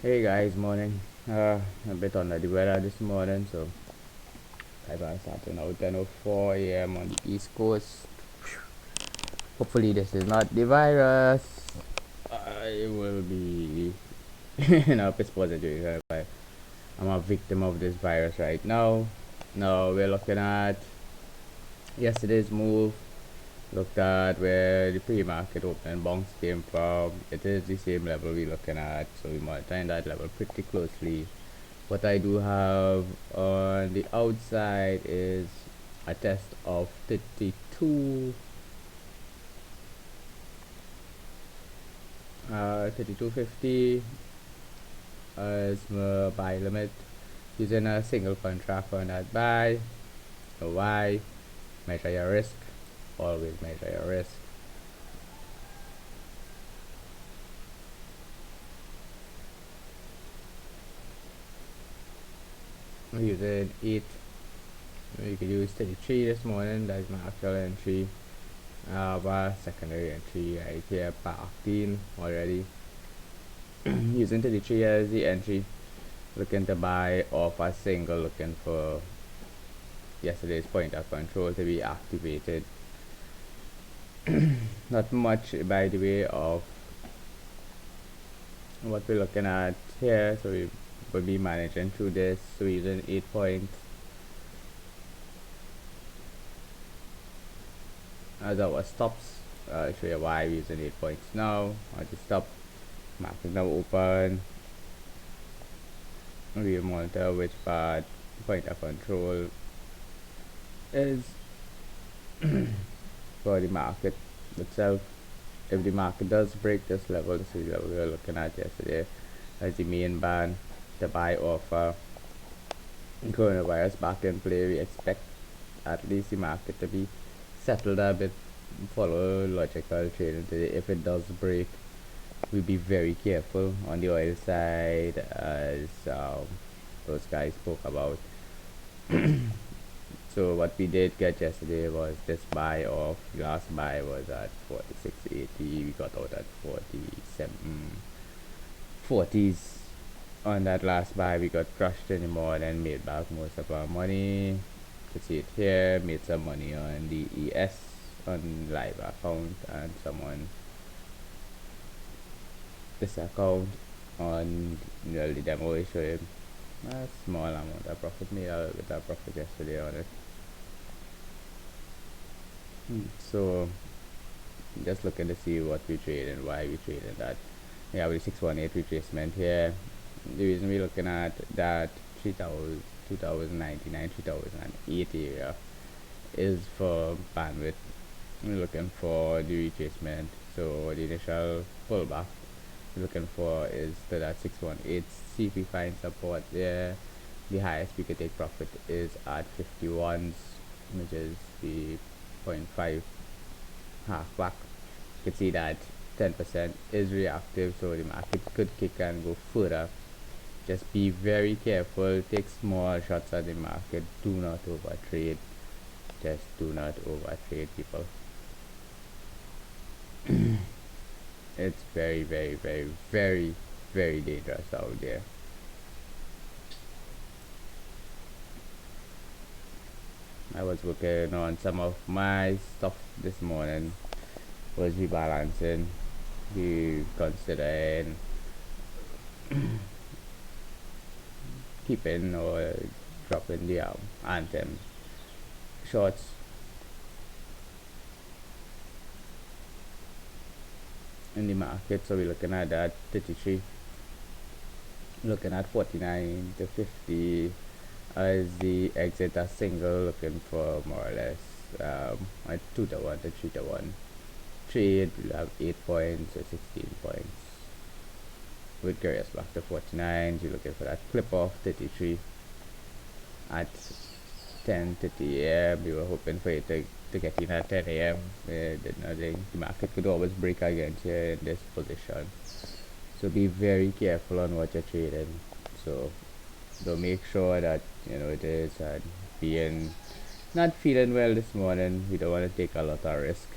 Hey guys, morning. A bit under the weather this morning, so I was starting out 10:04 a.m. on the East Coast. Hopefully, this is not the virus. I will be in a piss positive if I'm a victim of this virus right now. Now we're looking at yesterday's move. Looked at where the pre-market open bounce came from. It is the same level we're looking at, so we're monitoring that level pretty closely. What I do have on the outside is a test of 32, 3250 as my buy limit using a single contract on that buy. So why? Measure your risk. Always measure your risk. I'm using 8. You could use 33 this morning. That's my actual entry. Our secondary entry right here, parked in already. Using 33 as the entry. Looking to buy off a single, looking for yesterday's point of control to be activated. Not much by the way of what we're looking at here, so we will be managing through this. So we're using 8 points as our stops. I'll show you why we're using 8 points now. At the stop, market now open. We monitor which part point of control is for the market itself. If the market does break this level, this is the level we were looking at yesterday as the main band, the buy offer, coronavirus back in play. We expect at least the market to be settled a bit, follow logical trading today. If it does break, we'll be very careful on the oil side, as those guys spoke about. So what we did get yesterday was this buy off. Last buy was at 46.80. We got out at 47 40s. On that last buy, we got crushed anymore and made back most of our money. You can see it here. Made some money on the ES on live account, and someone this account on the demo we show him a small amount of profit. Made a little bit of profit yesterday on it. So just looking to see what we trade and why we trade in that. We have the 618 retracement here. The reason we're looking at that 3000 2099 3008 area is for bandwidth. We're looking for the retracement, so the initial pullback we're looking for is to that 618. See if we find support there. The highest we could take profit is at 51s, which is the zero point 0.5 half back. You can see that 10% is reactive, so the market could kick and go further. Just be very careful, take small shots at the market, do not over trade. Just do not over trade, people. It's very, very, very, very, very dangerous out there. I was working on some of my stuff this morning, was rebalancing, considering keeping or dropping the anthem shorts. In the market, so we're looking at that 33, looking at 49 to 50 as the exit, a single, looking for more or less a 2 to 1 to 3 to 1 trade. We'll have 8 points or 16 points with carry us back to 49. You're looking for that clip off 33 at 10:30 a.m. We were hoping for it to get in at 10 a.m. Did nothing. The market could always break against you in this position, so be very careful on what you're trading. So make sure that it is being not feeling well this morning. We don't want to take a lot of risk.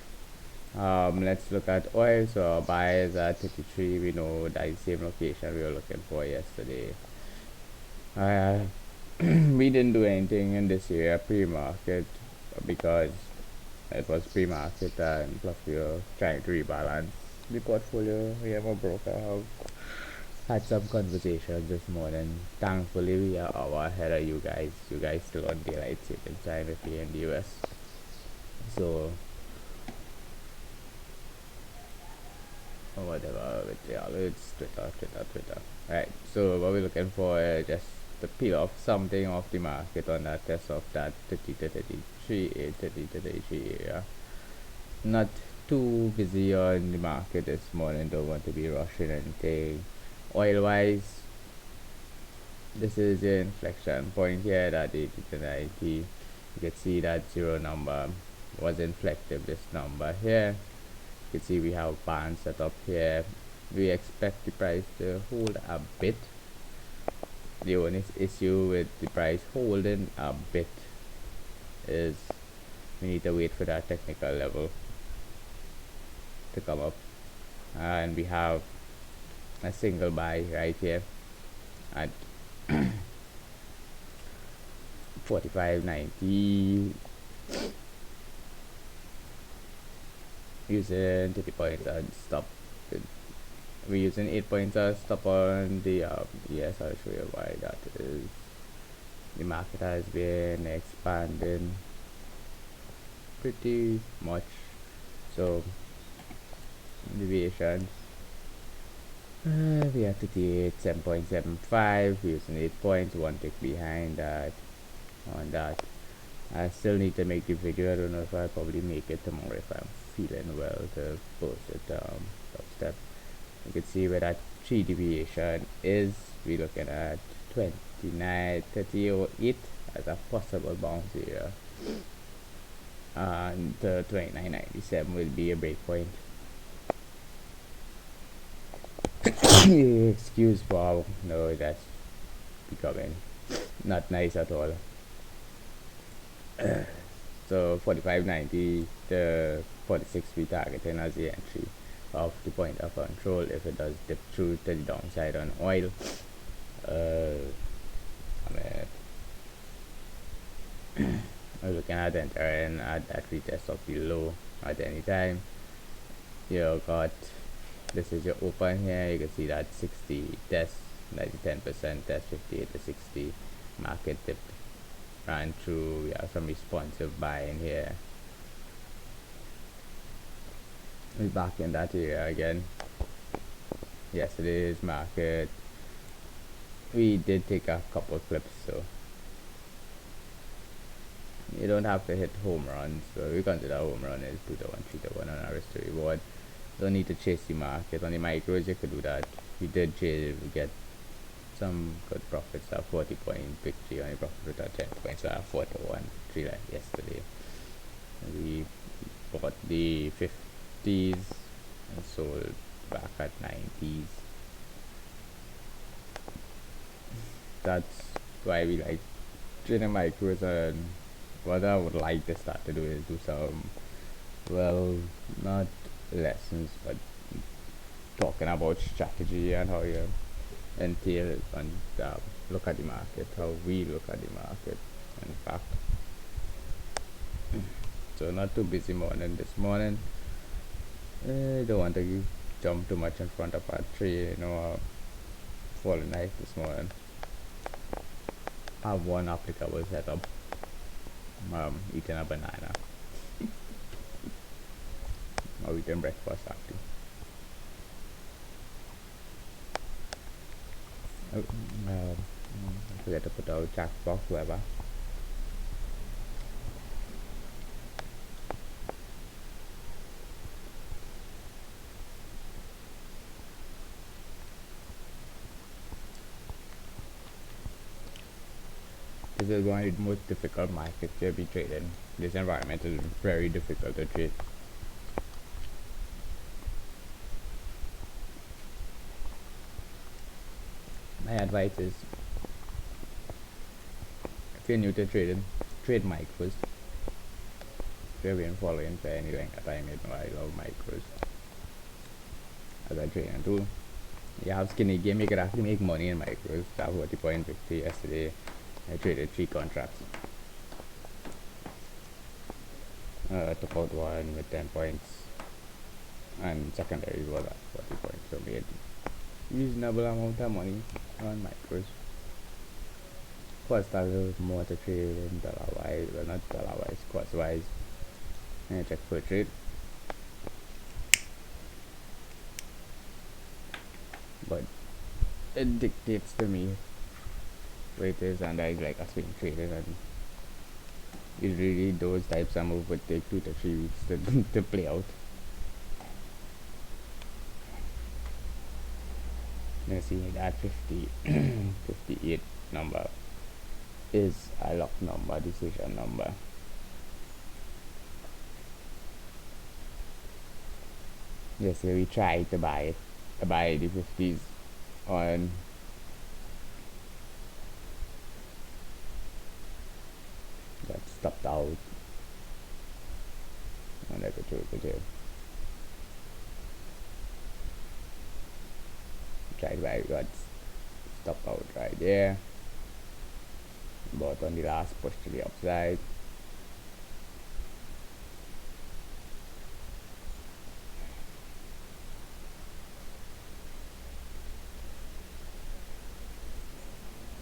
Let's look at oil. So our buy is at 33. We know that is the same location we were looking for yesterday. Uh, we didn't do anything in this area pre-market because it was pre-market, and plus we were trying to rebalance the portfolio. We have a broker have had some conversations this morning. Thankfully, we are hour ahead of you guys. You guys still on daylight saving time if you're in the US. So or whatever with y'all, it's Twitter. Alright, so what we're looking for is just to peel off something off the market on that test of that 30 to 33, 30 to 33 area. Not too busy on the market this morning, don't want to be rushing anything. Oil wise, this is the inflection point here, that 80 to 90. You can see that zero number was inflective, this number here. You can see we have band set up here. We expect the price to hold a bit. The only issue with the price holding a bit is we need to wait for that technical level to come up, and we have a single buy right here at 45.90 using 30 points and stop. We're using 8 points as stop on the yes, I'll show you why that is. The market has been expanding pretty much, so deviations we have to take 7.75 using 8 points, one tick behind that on that. I still need to make the video. I don't know if I'll probably make it tomorrow if I'm feeling well to post it top step. You can see where that 3 deviation is. We're looking at 29.38 as a possible bounce area, and 29.97 will be a break point. Excuse wow, no, that's becoming not nice at all. So 45.90 to 46 we targeting as the entry of the point of control if it does dip through to the downside on oil. I'm looking at entering at that retest of the low at any time. You got, this is your open here. You can see that 60 test, 10% test, 58 to 60 market dip, ran through. We have some responsive buying here. We're back in that area again. Yesterday's market, we did take a couple clips, so you don't have to hit home runs. So we consider a home run is 2 to 1, 3 to 1 on our risk to reward. Don't need to chase the market. On the micros you could do that. We did chase, we get some good profits, a 40 point victory on the profit return 10 points, so 4 to 1 3 like yesterday. We bought the 50s and sold back at 90s. That's why we like trading micros, and what I would like to start to do is do some, well, not lessons, but talking about strategy and how you entail and look at the market, how we look at the market, in fact. So not too busy morning this morning. Don't want to jump too much in front of our tree, you know, falling knife this morning. I have one applicable setup. Eating a banana. Or eating breakfast actually. I forget to put out chat box, whatever. This is one of the most difficult markets to be trading. This environment is very difficult to trade. My advice is, if you're new to trading, trade micros. If you've been following for any length of time, you know I love micros as a trading tool. You have skinny game, you could actually make money in micros. That 40 point victory yesterday. I traded 3 contracts. Took out one with 10 points, and secondary was at 40 points, so made reasonable amount of money on micros. Cost a little more to trade in dollar wise, well not dollar wise, cost wise. And check per trade. But it dictates to me what it is, and I like a swing trader, and usually those types of moves would take 2 to 3 weeks to play out. Let's see that 50 58 number is a lock number, decision number. Yes, we tried to buy the 50s on got stopped out, and I could do it. Tried by got stopped out right there, but on the last push to the upside.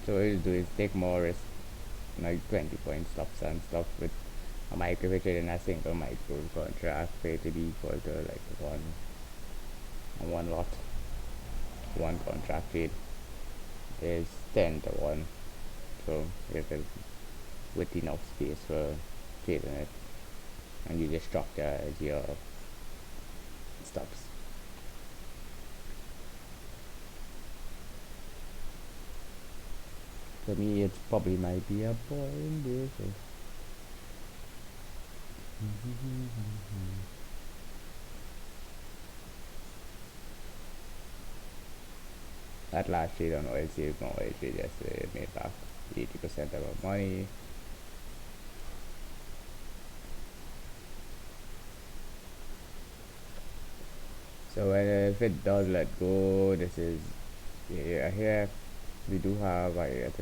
So what you do is take more risk, like 20 point stops and stuff with a micro trade in a single micro contract, pay to be equal to like one lot. One contract trade is 10 to 1, so you can with enough space for trading it, and you just structure as your stops. For me, it probably might be a boring day. So. That last trade on oil sales, no oil trade yesterday made back 80% of our money. So if it does let go, this is here. We do have a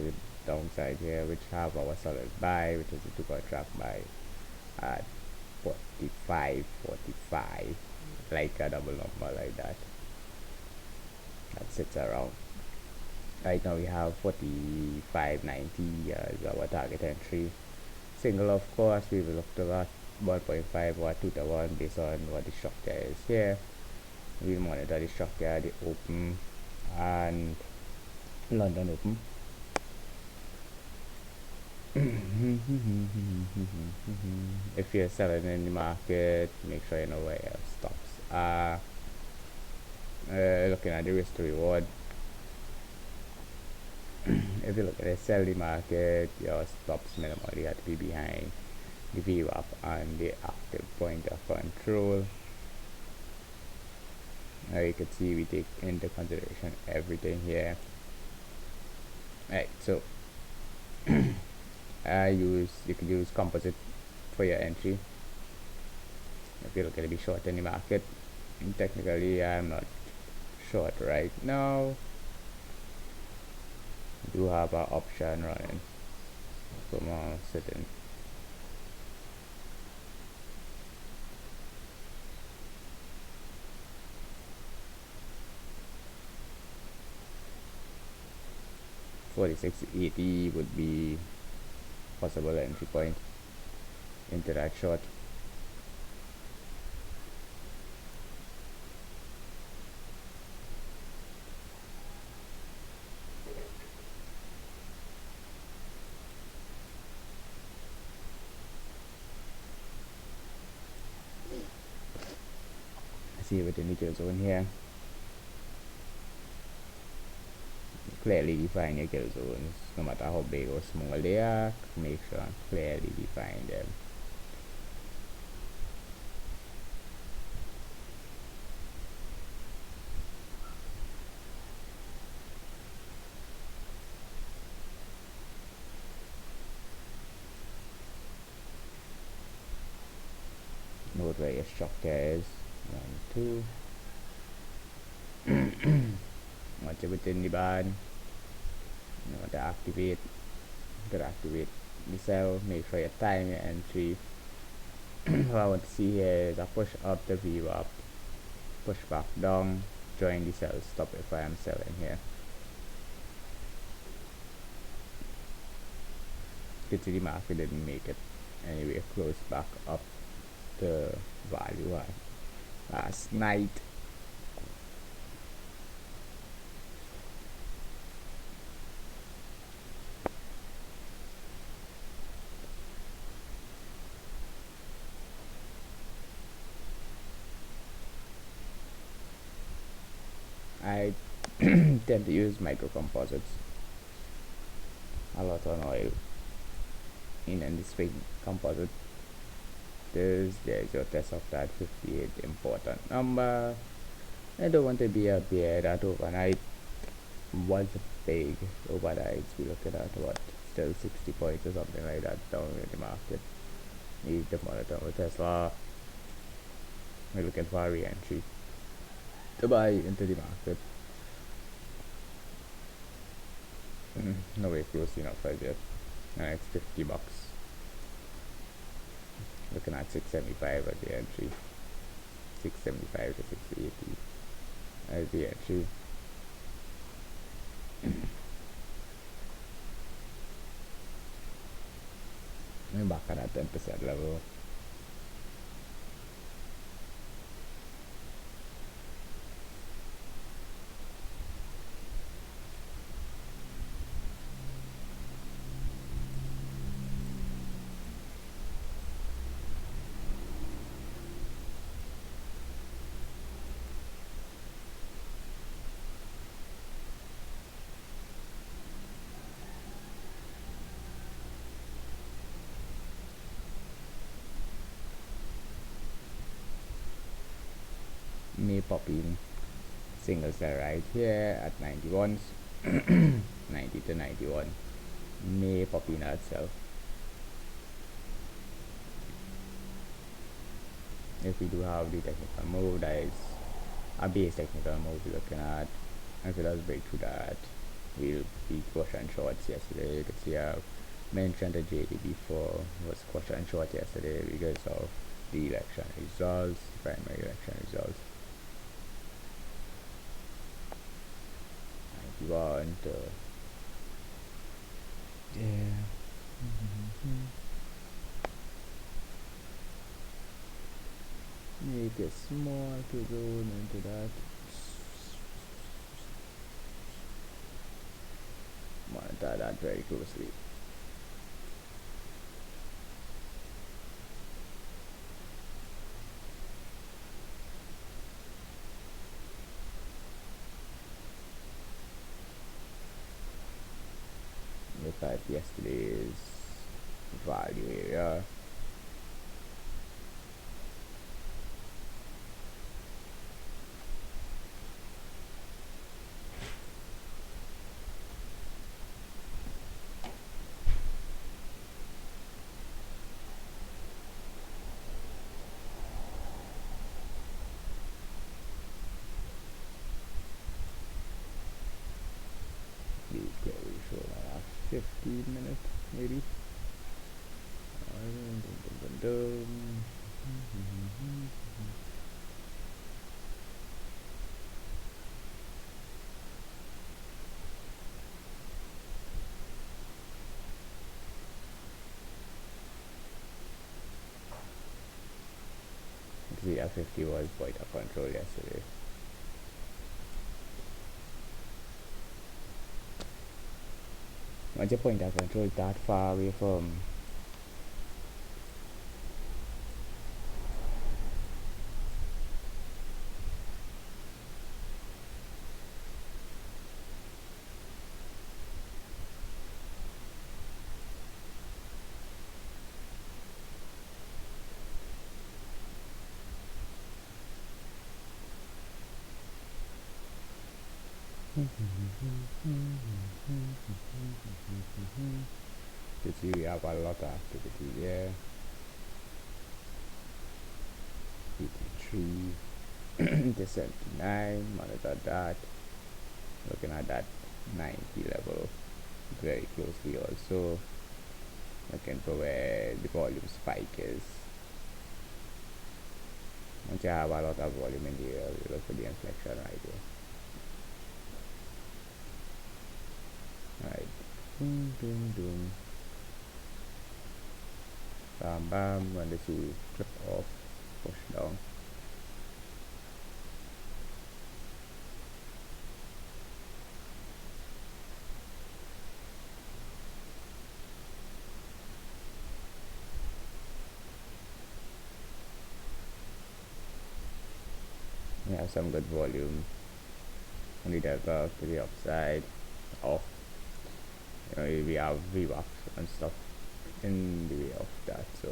downside here, which have our solid buy, which is a 2 contract buy at 45.45, like a double number like that. That sits around. Right now we have 45.90 as our target entry. Single, of course, we will look to that 1.5 or 2 to 1 based on what the structure is here. We'll monitor the structure, the open and London open. If you're selling in the market, make sure you know where your stops are. Looking at the risk to reward. If you look at the sell the market, your stops minimally have to be behind the VWAP and the active point of control. Now you can see we take into consideration everything here. Right, so you can use composite for your entry. If you look at it, be short in the market. And technically, I'm not short right now. I do have an option running. Come on, sitting. $46.80 would be possible entry point into that short. See with the nickel zone here. Clearly define your kill zones, no matter how big or small they are. Make sure and clearly define them. your structure is. 1, 2. Once you're within the band, you want to activate. You gotta activate the cell. Make sure you time your entry. What I want to see here is I push up the VWAP, push back down, join the cell, stop if I am selling here. Good to the market didn't make it anyway, closed back up the value last night. I tend to use micro composites a lot on oil in the swing composite. There's your test of that 58 important number. I don't want to be a bear that overnight was big overnight. We're looking at what, still 60 points or something like that down in the market. Need to monitor with Tesla. We're looking for a re-entry to buy into the market. No way close enough as yet. It's $50. Looking at 675 as the entry. 675 to 680 as the entry. We're back at that 10% level. May pop in singles there right here at 91s. 90 to 91 may pop in itself. If we do have the technical move, that is a base technical move we're looking at. If it does break through that, we'll be caution shorts yesterday. You can see I've mentioned the JD before, was caution short yesterday because of the election results, primary election results. 91 to yeah. Make a small to go into that. Monitor that very closely. Look at yesterday's value area. Please get really show my last 15 minutes maybe. The F50 was quite a control yesterday. Once you point of control that far away from you see we have a lot of activity there. 83 to 79. Monitor that. Looking at that 90 level very closely also. Looking for where the volume spike is. Once you have a lot of volume in the air, you look for the inflection right here. Alright. Boom, boom, boom. Bam, bam. When this will clip off, push down. We have some good volume on the delta to the upside. Off. We have VWAP and stuff in the way of that, so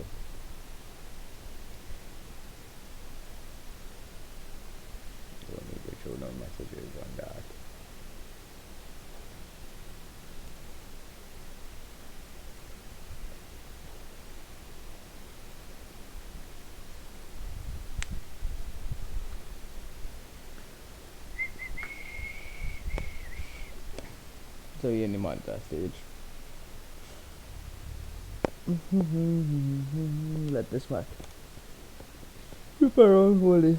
don't need to show no messages on that. So we're in the monitor stage. Let this work. Flip around, hold it.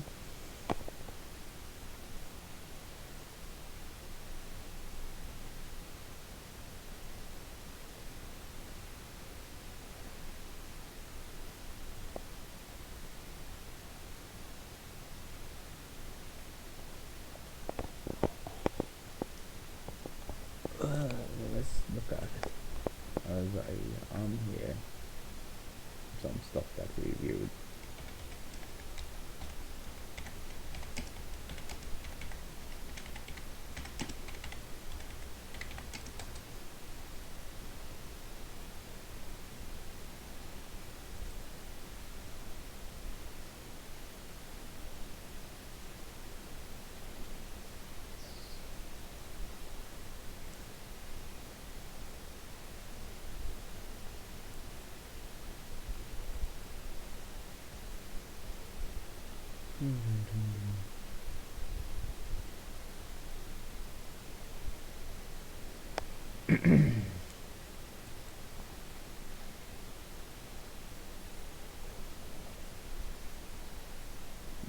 Let's look at it. As I am here, some stuff that we reviewed.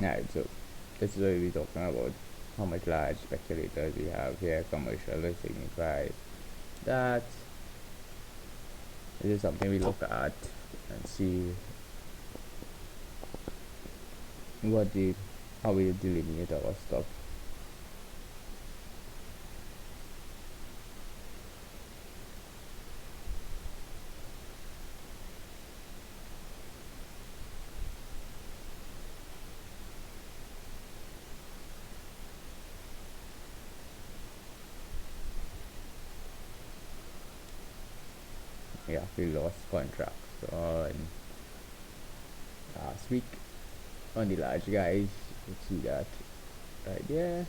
Alright, so this is what we're talking about. How much large speculators we have here, commercial, to signify that this is something we look at and see how we delineate our stuff. Yeah, we lost contracts on last week on the large guys. You can see that right there.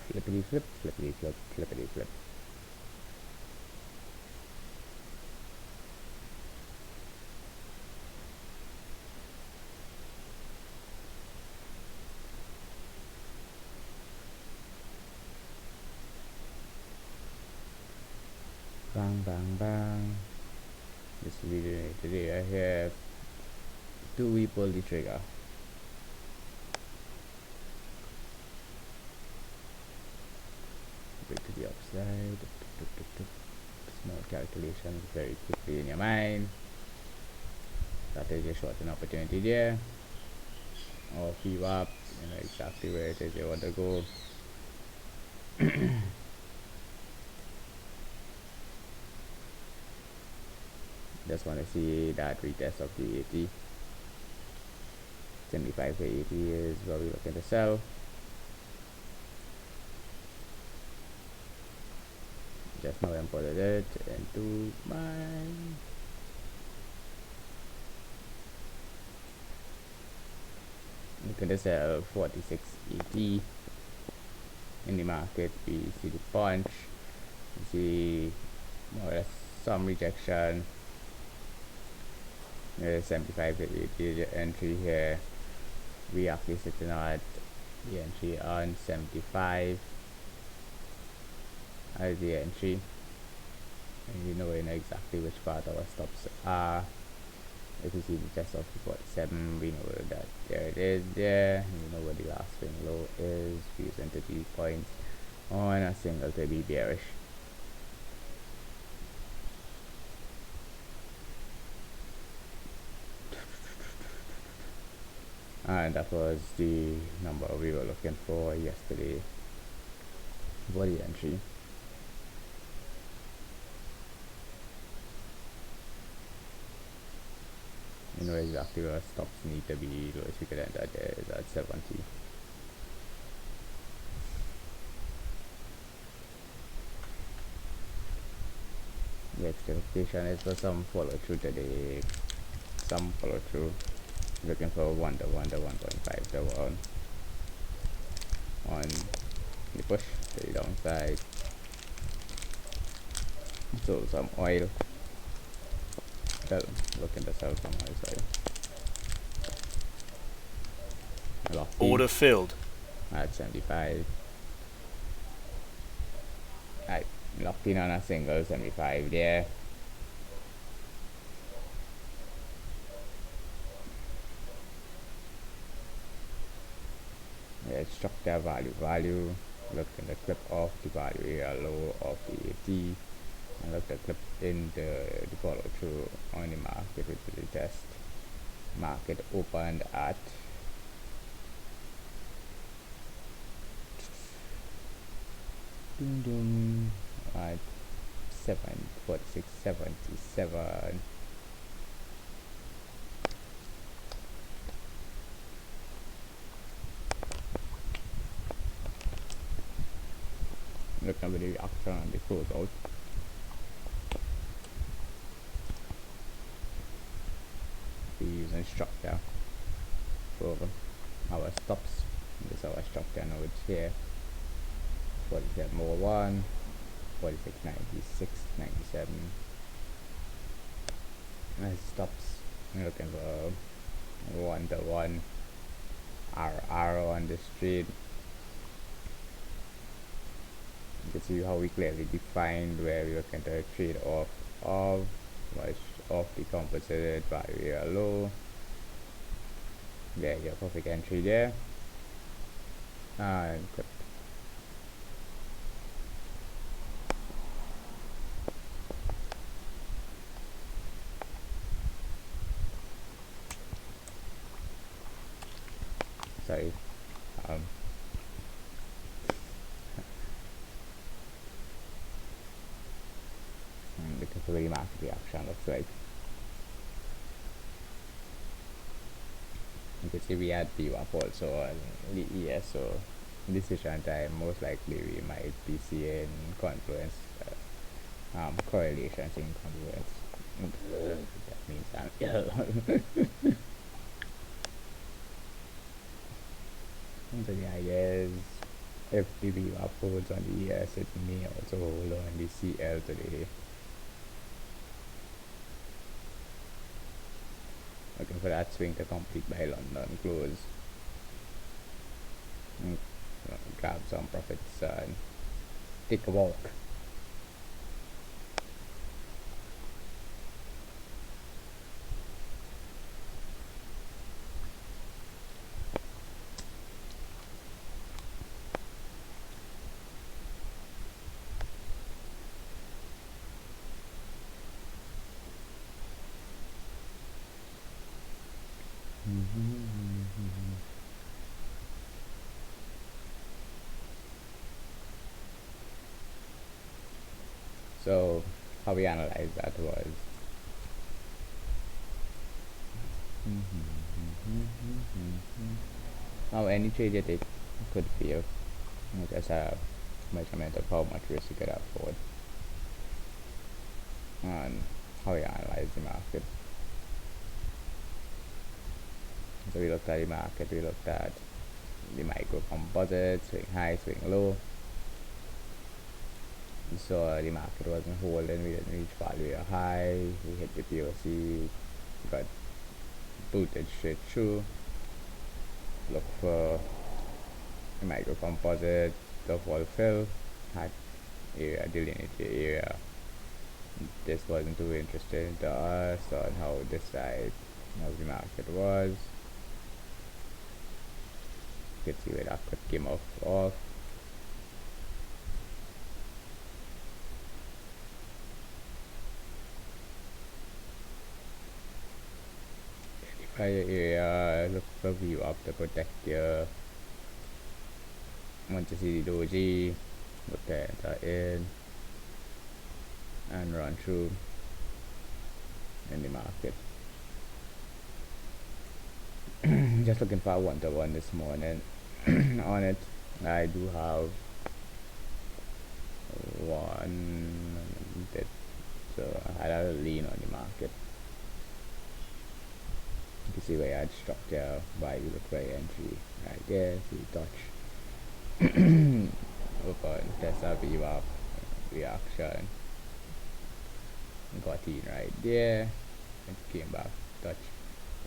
Flippity flip, flippity flip, flippity flip. Bang, bang, bang. This video today I have we pull the trigger. Break to the upside. Small calculations very quickly in your mind. That is your short an opportunity there. or VWAP, you know exactly where it is you want to go. Just want to see that retest of the 80. 75 to 80 is what we're looking to sell. Just now imported it into my looking to sell 46.80 in the market. We see the punch, we see more or less some rejection. There's 75 to 80 the entry here. We actually sitting at the entry on 75 as the entry, and you know exactly which part our stops are. If you see the test of 47, we know that there it is there. You know what the last swing low is. We use entity points on a single to be bearish. And that was the number we were looking for yesterday for the entry. You know exactly where stops need to be. Lowest we could enter there is at 70. The expectation is for some follow through today. Some follow through. Looking for 1 to 1 to 1.5 to 1 on the push to the downside. So some oil. Well, looking to sell some oil, sorry. Order filled. At 75. I locked in on a single 75 there. Yeah, structure value. Look in the clip of the value area low of the 80. And look the clip in the follow through on the market, which is the test. Market opened at at 746.77. Look at the reaction on the close out. We using structure for our stops. This is our structure nodes here. 47.01, 46.96, 97. As stops, we're looking for 1 to 1 arrow on the street. You can see how we clearly defined where we were going to trade off of the compensated value area low. There, your perfect entry there. And clip. Sorry. Because of the market reaction looks like. You can see we had VWAP also on the ES, so decision time most likely we might be seeing confluence, correlations in confluence. That means so the idea is if the VWAP holds on the ES, it may also hold on the CL today. Looking for that swing to complete by London close. And grab some profits and take a walk. So how we analyze that was now any trade you take could fail. Just a measurement of how much risk you could afford and how you analyze the market. So we looked at the market, we looked at the micro composite, swing high, swing low. We saw the market wasn't holding, we didn't reach value high, we hit the POC, got booted straight through. Look for the micro composite, the wall fill, had area, delineate area. This wasn't too interesting to us on how this side of the market was. You could see where that came off. Fire area, look for view up to protect you. Want to see the doji, look at enter in and run through in the market. Just looking for a 1-to-1 this morning. On it, I do have one bit, so I had a lean on the market. You can see where I had structure by the look for entry right there. See touch. Open Tesla VWAP reaction. Got in right there. It came back. Touch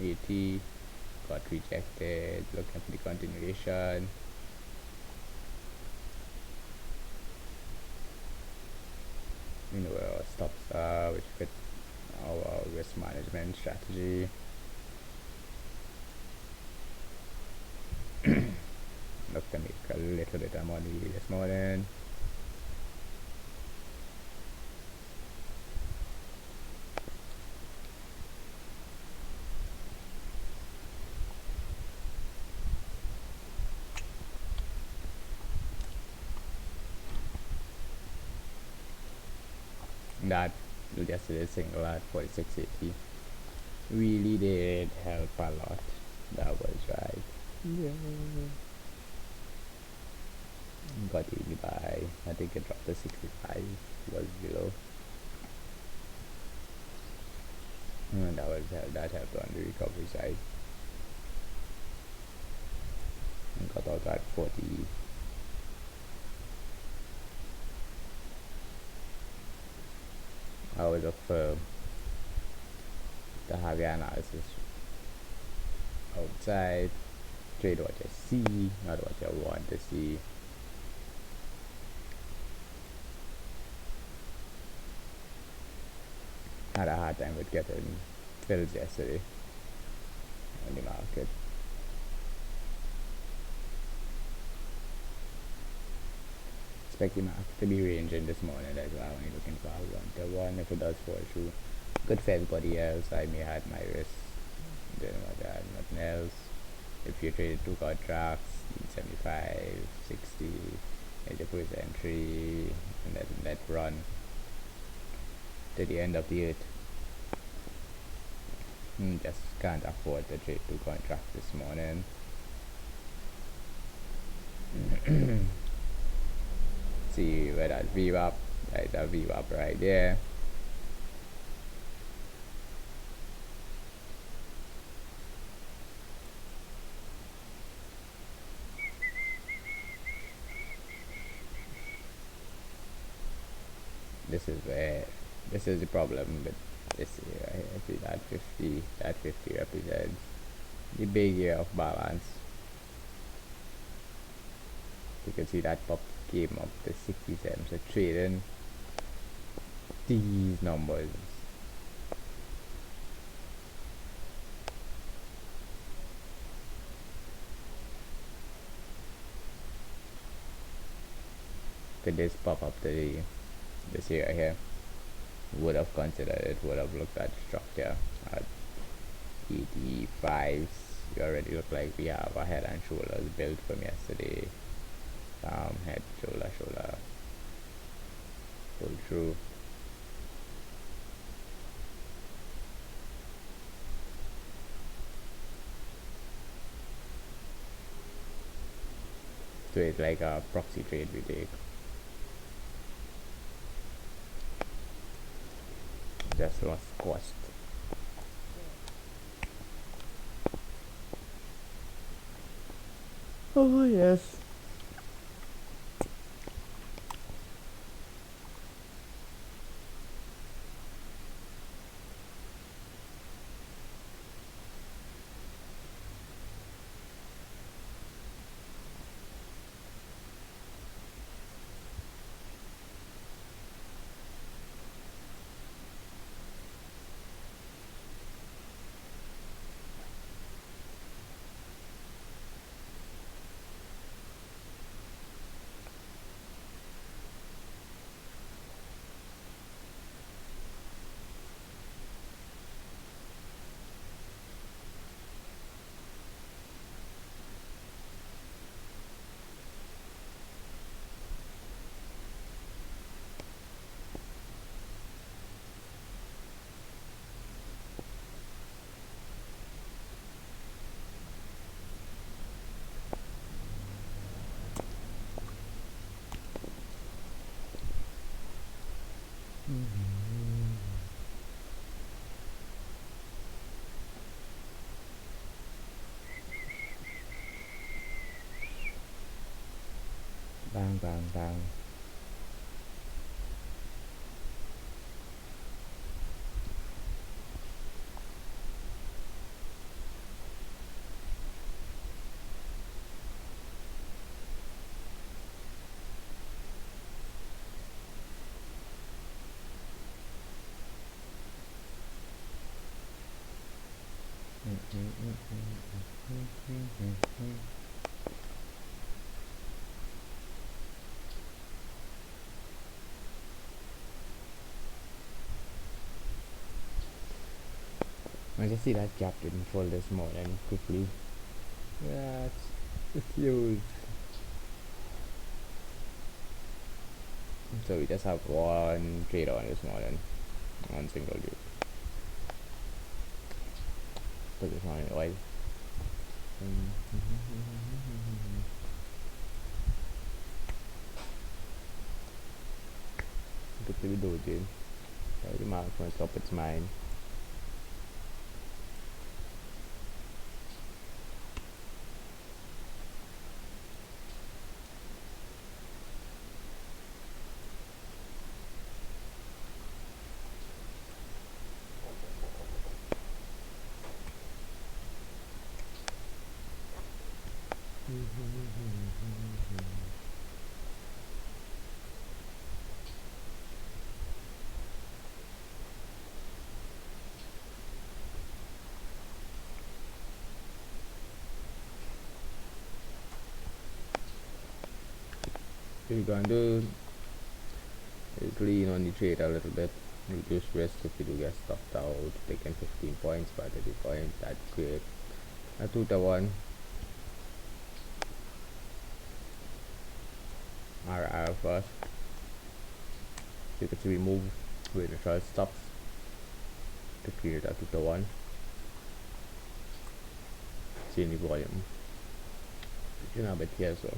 80. Got rejected. Looking for the continuation. You know where our stops are, which fit our risk management strategy. Look to make a little bit of money this morning. That yesterday's single at 46.80 really did help a lot. That was right. Yeah. Got easy by, I think it dropped to 65, was below. And that helped on the recovery side. And got out at 40. I was up to have your analysis outside. Trade what you see, not what you want to see. Had a hard time with getting fills yesterday on the market. Expect the market to be ranging this morning. That's why I'm only looking for a 1-to-1. If it does fall through, good for everybody else. I may have my risk, didn't want to add nothing else. If you traded 2 contracts, 75, 60, as your first entry, and let run to the end of the year. Just can't afford to trade 2 contracts this morning. See where that VWAP, right, that VWAP right there. This is the problem with this here. I see that 50 represents the big year of balance. You can see that pop came up to 67, so trading these numbers could this pop up to this area here. Would have considered it, would have looked at structure at 85s. We already look like we have a head and shoulders built from yesterday. Head, shoulder, pull through. So it's like a proxy trade we take. Just lost cost. Oh yes. Bang bang bang. I just see that gap didn't fall this morning quickly. Yeah, it's huge. So we just have one trade on this morning, one single dude. Put this on oil. Quickly we do it. Try the mark when it's up its mind. So we're going to lean on the trade a little bit, reduce risk if you do get stopped out, taking 15 points by 30 points, that's great. A 2 to 1 RR first. You can see we move with the trial stops to create a 2 to 1. See any volume. You know a bit here, so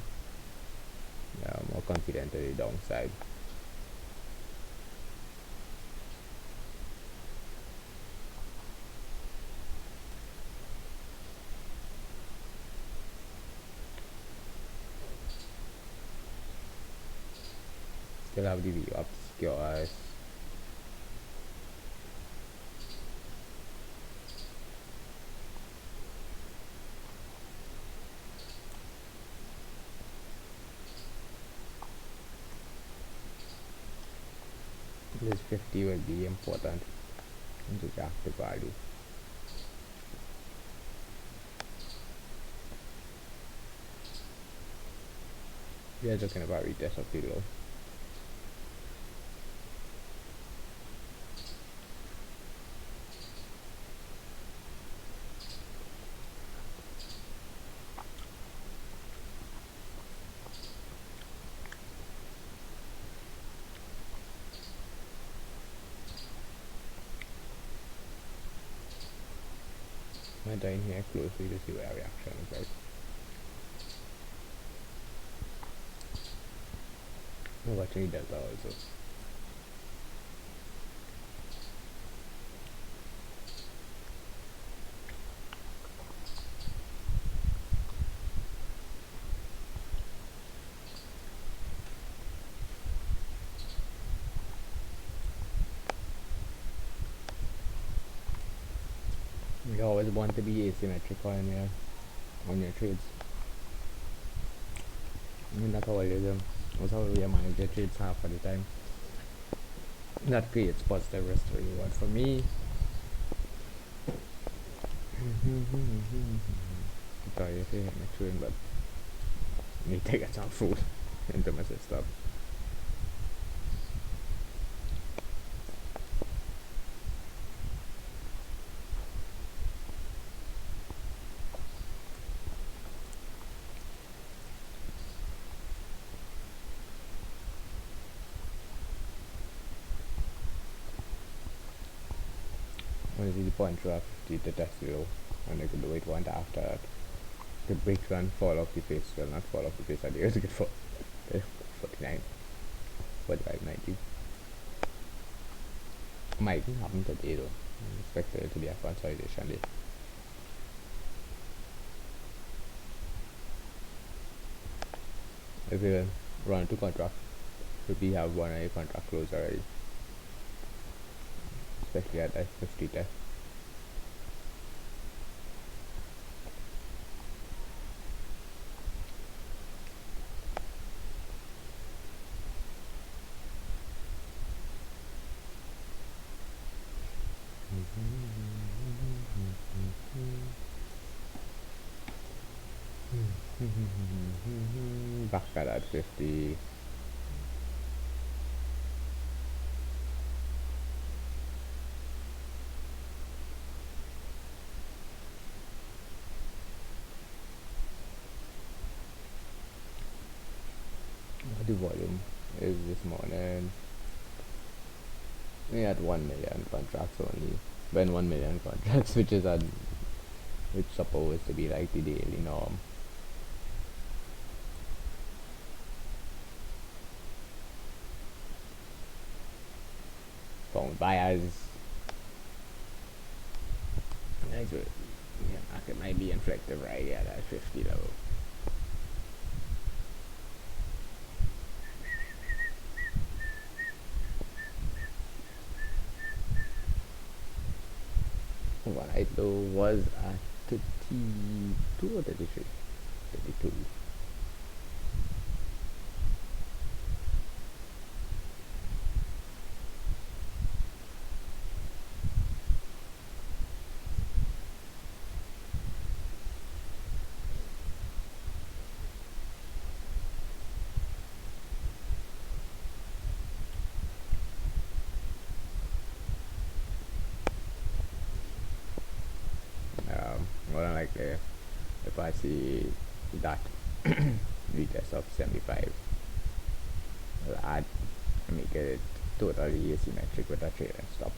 yeah, I'm more confident on the downside. Still have the view up secure eyes. This 50 will be important into the active value. We are talking about retest of the low. I'm down here closely to see where our reaction is like. Watching delta also. You always want to be asymmetrical on your trades. I mean not always that's how you manage your trades half of the time. That creates positive risk to reward for me. Sorry if you hear me chewing, but I need to get some food into my system. I want to see the point of the test below, and I could do it one after that. The break run fall off the face, well not fall off the face, I did get for 49, 45, 90. Might even happen today though. I expect it to be a consolidation day. If you run to contract, if we have one of your contract closed already, especially at that 50 test. Back at that 50. What the volume is this morning? We had 1 million contracts only. When 1 million contracts, which is which supposed to be like the daily norm. Found buyers. Nice. Yeah, market might be inflective right at that 50 level. Overnight low was at 32 or 33? 32. More than likely, if I see that retest of 75, I'll add make it totally asymmetric with a trade and stop.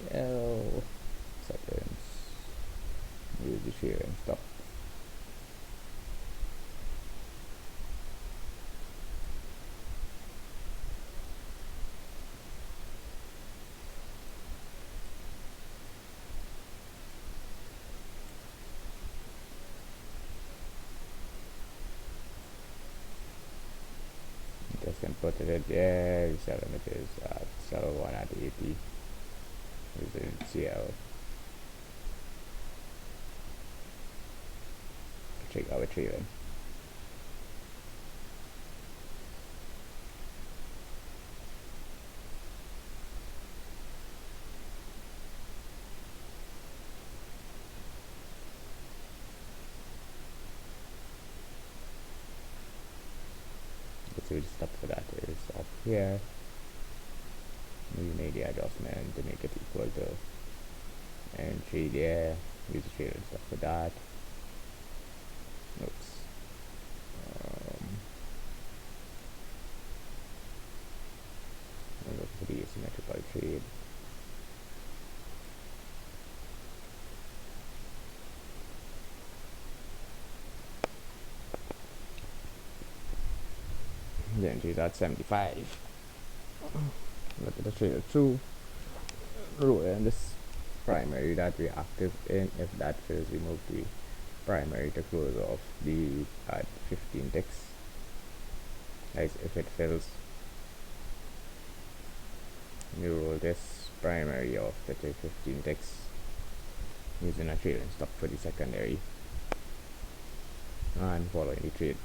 CL seconds. Use the trade and stop. Just can put it there, selling it is at sell one at 80 using CL. Check our trading. So the stop for that is up here. We made the adjustment to make it equal to entry there. Use the trade and stuff for that. Oops. Look for the asymmetrical trade. Then she's at 75. Look at the trail through. Roll in this primary that we're active in. If that fails, we move the primary to close off the at 15 ticks. Nice. If it fails, we roll this primary off to 15 ticks using a trailing stop for the secondary and following the trade.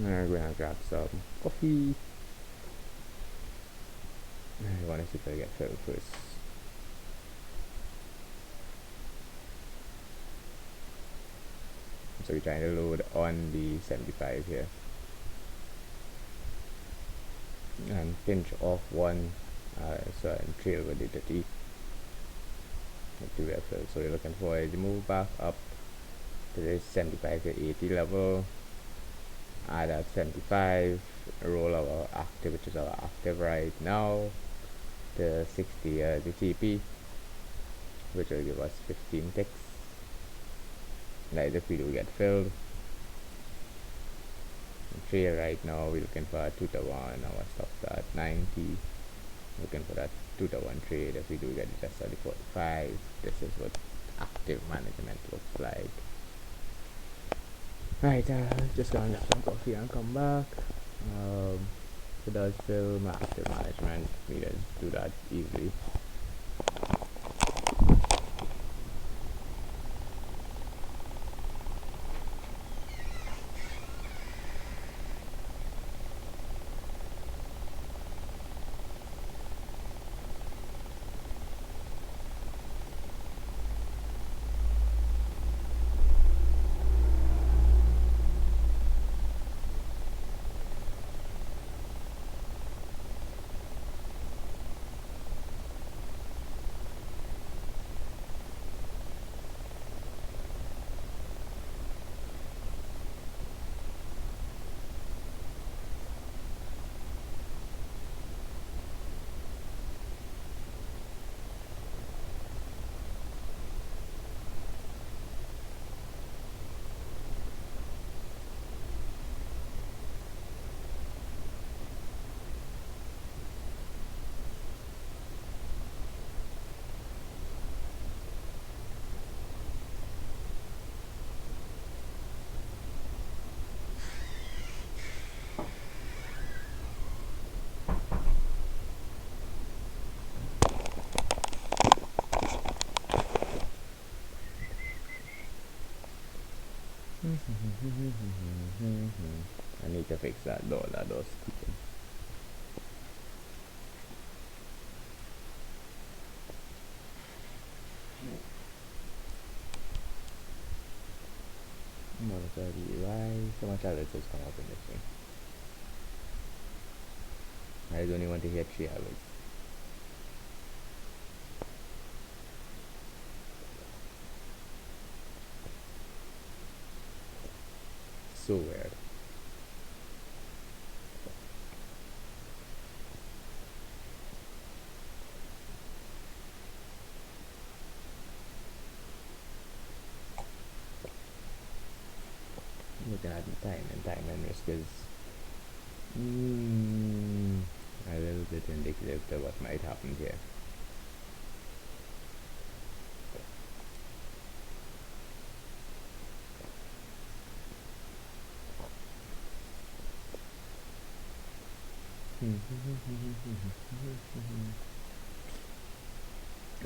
We're gonna grab some coffee. I wanna see if I get filled first. So we're trying to load on the 75 here and pinch off one so and trail with the 30 to get filled. So we're looking for the move back up to the 75 to 80 level. Add at 75, roll our active, which is our active right now, to 60 the TP, which will give us 15 ticks. Like if we do get filled. Trail right now, we're looking for a 2 to 1, our stop's at 90. Looking for that 2 to 1 trade. If we do get it just at the 45, this is what active management looks like. Right, just gonna grab some coffee and come back. If it does fill my active management, we just do that easily. I need to fix that door, that door's squeaking. Why so much alerts come up in this thing? I only want to hear 3 alerts. So weird. Looking at the time and risk is a little bit indicative to what might happen here.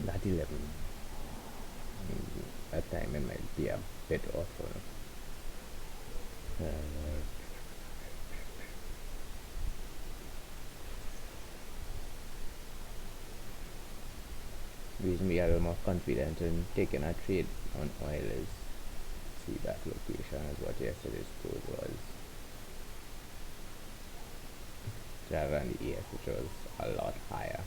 That 11. That time it might be a bit awful. Reason we are a little more confident in taking a trade on oil is see that location is what yesterday's close was. Rather than the EF, which was a lot higher.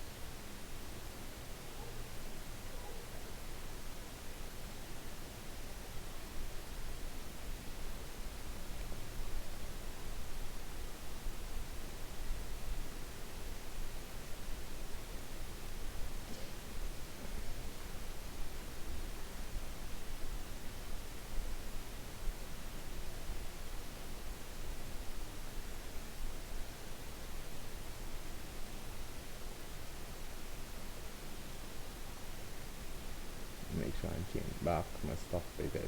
make sure and change back my stuff because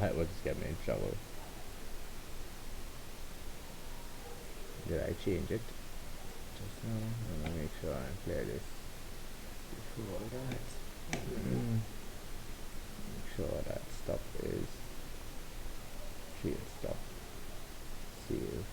that would just get me in trouble. Did I change it just now? Let me make sure and clear this before that. Make sure that stuff is trade stuff. Save.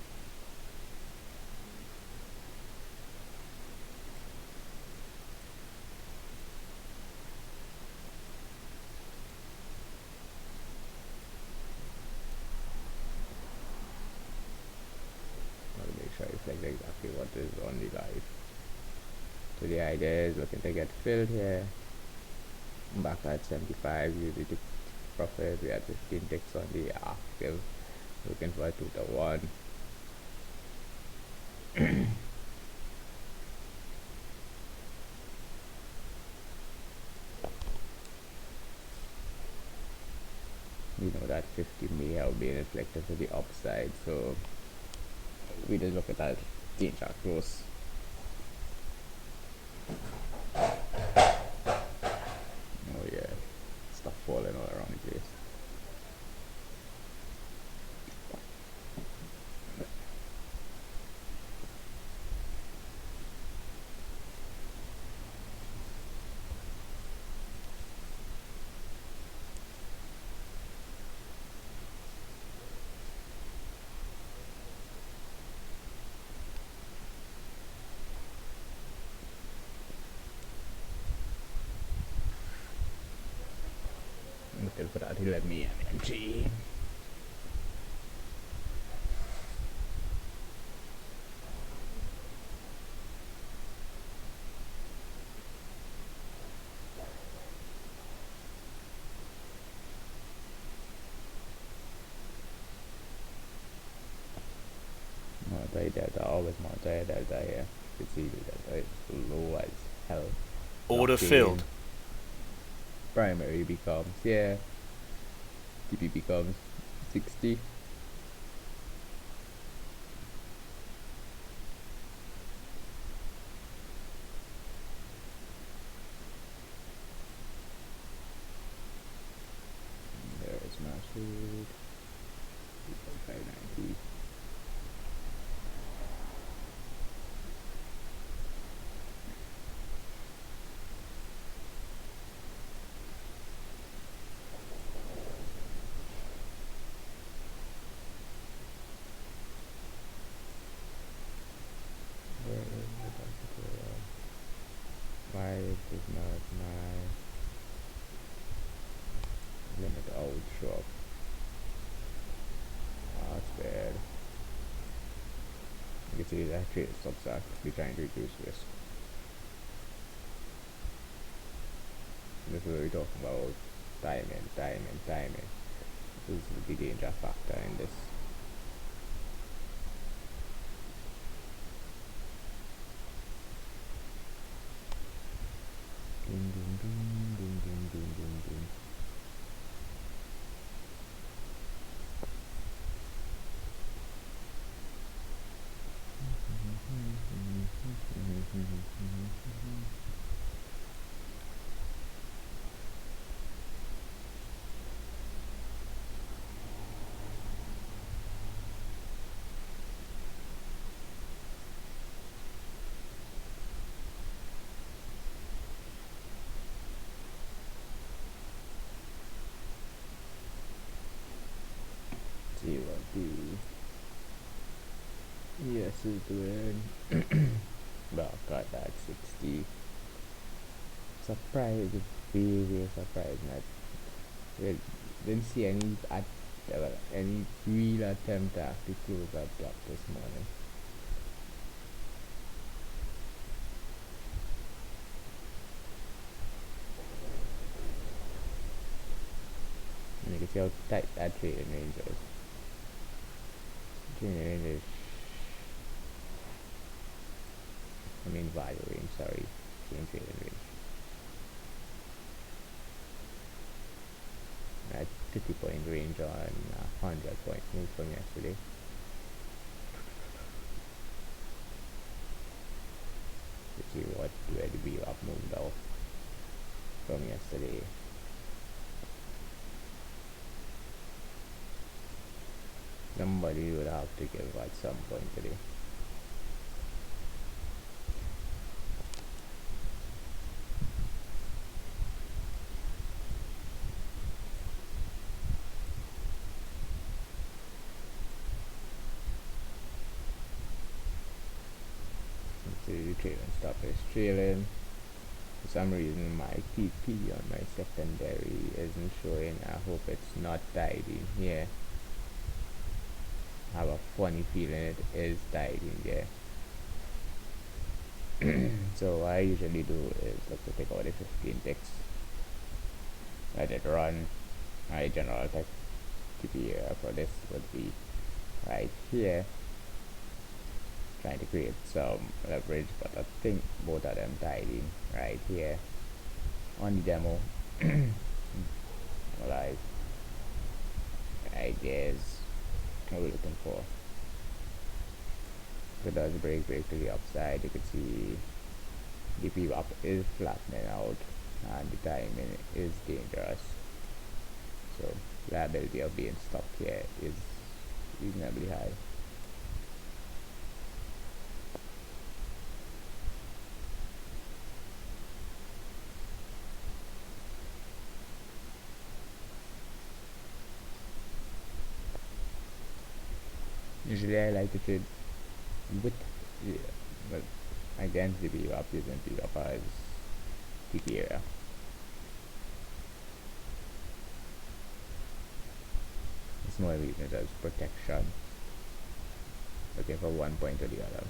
Make sure I reflect exactly what is on the live. So the idea is looking to get filled here. Back at 75, usually the profit. We had 15 ticks on the active. Looking for a 2 to 1. You know that 50 may have been reflected to the upside, so we just look at that gain chart close. Oh yeah, stuff falling all around the place. Looking for that 11 MMG. Multi-delta, always multi-delta here. You can see the delta is low as hell. Order filled. Primary becomes, yeah, TP becomes 60. There is mastered 2.590. Why does not my limit out show up? That's bad. You can see that trade stops actually trying to reduce risk. This is what we're talking about. Timing. This is the danger factor in this. See what the ES is doing. Well, got that 60. Surprised, very surprised. Didn't see any real attempt to actually close that gap this morning. And you can see how tight that trading range is. Value range, sorry, trading range. At 50-point range on 100-point move from yesterday. Let's see where the wheel up moved out from yesterday. somebody would have to give at some point today. So the trailing stop is trailing. For some reason my TP on my secondary isn't showing. I hope it's not tied in here. I have a funny feeling it is tied in there. So what I usually do is look to take out the 15 ticks, let it run. My general TP for this would be right here, trying to create some leverage, but I think both of them tied in right here on the demo. Live right there's what we're looking for. If it does break to the upside, you can see the VWAP is flattening out and the timing is dangerous. So liability of being stuck here is reasonably high. Usually I like to trade with well, against the VWAP using VWAP as TP area. It's more using it as protection, looking for one point or the other.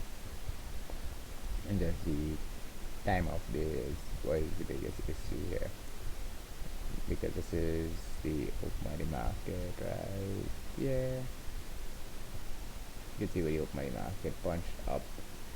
And just the time of day is what is the biggest issue here, because this is the open money market right. Yeah, you can see where the open money market punched up